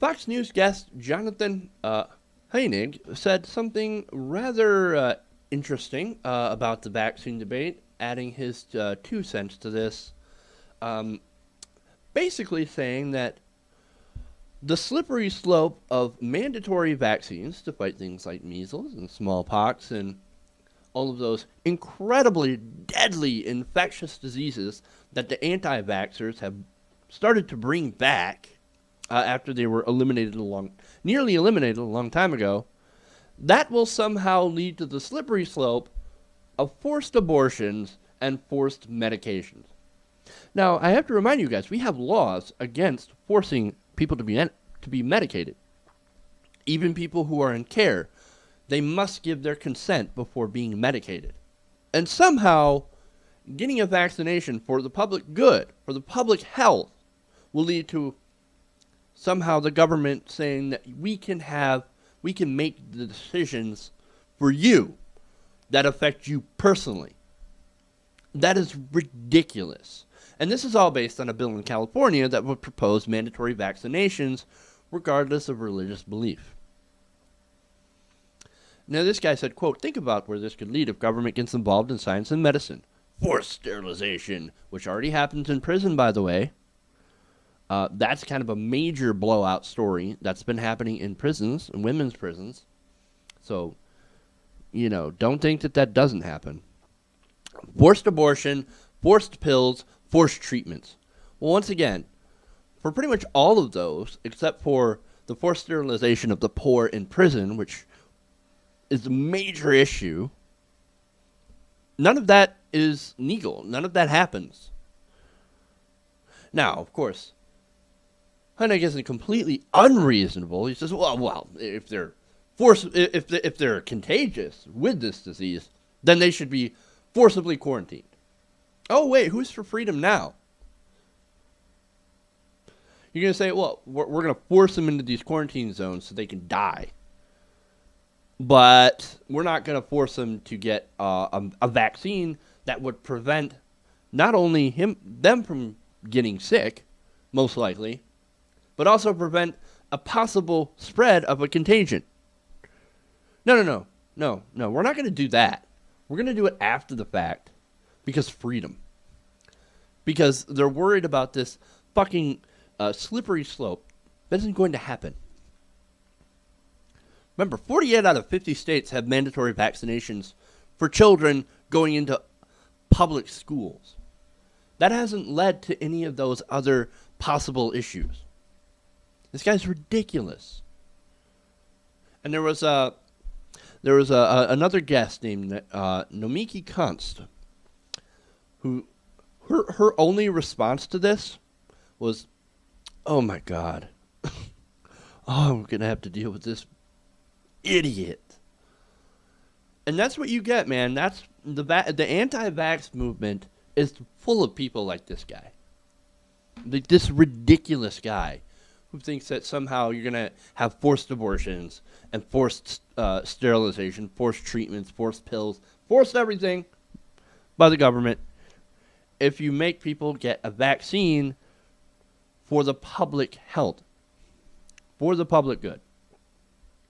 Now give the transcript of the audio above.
Fox News guest Jonathan Hoenig said something rather interesting about the vaccine debate, adding his 2 cents to this. Um, Basically saying that the slippery slope of mandatory vaccines to fight things like measles and smallpox and all of those incredibly deadly infectious diseases that the anti-vaxxers have started to bring back after they were nearly eliminated a long time ago, that will somehow lead to the slippery slope of forced abortions and forced medications. Now, I have to remind you guys, we have laws against forcing people to be medicated. Even people who are in care, they must give their consent before being medicated. And somehow, getting a vaccination for the public good, for the public health, will lead to somehow the government saying that we can make the decisions for you that affect you personally. That is ridiculous. And this is all based on a bill in California that would propose mandatory vaccinations regardless of religious belief. Now, this guy said, quote, think about where this could lead if government gets involved in science and medicine. Forced sterilization, which already happens in prison, by the way. That's kind of a major blowout story that's been happening in prisons, in women's prisons. So, don't think that doesn't happen. Forced abortion, forced pills, forced treatments. Well, once again, for pretty much all of those, except for the forced sterilization of the poor in prison, which is a major issue, none of that is legal. None of that happens. Now, of course, Hoenig isn't completely unreasonable. He says, well, if they're contagious with this disease, then they should be forcibly quarantined. Oh, wait, who's for freedom now? You're going to say, well, we're going to force them into these quarantine zones so they can die. But we're not going to force them to get a vaccine that would prevent not only them from getting sick, most likely, but also prevent a possible spread of a contagion. No. We're not going to do that. We're going to do it after the fact because freedom. Because they're worried about this fucking slippery slope that isn't going to happen. Remember, 48 out of 50 states have mandatory vaccinations for children going into public schools. That hasn't led to any of those other possible issues. This guy's ridiculous. And there was another guest named Nomiki Kunst, who her only response to this was, "Oh my God, I'm gonna have to deal with this idiot." And that's what you get, man. That's the anti-vax movement is full of people like this guy, this ridiculous guy who thinks that somehow you're going to have forced abortions and forced sterilization, forced treatments, forced pills, forced everything by the government if you make people get a vaccine for the public health, for the public good.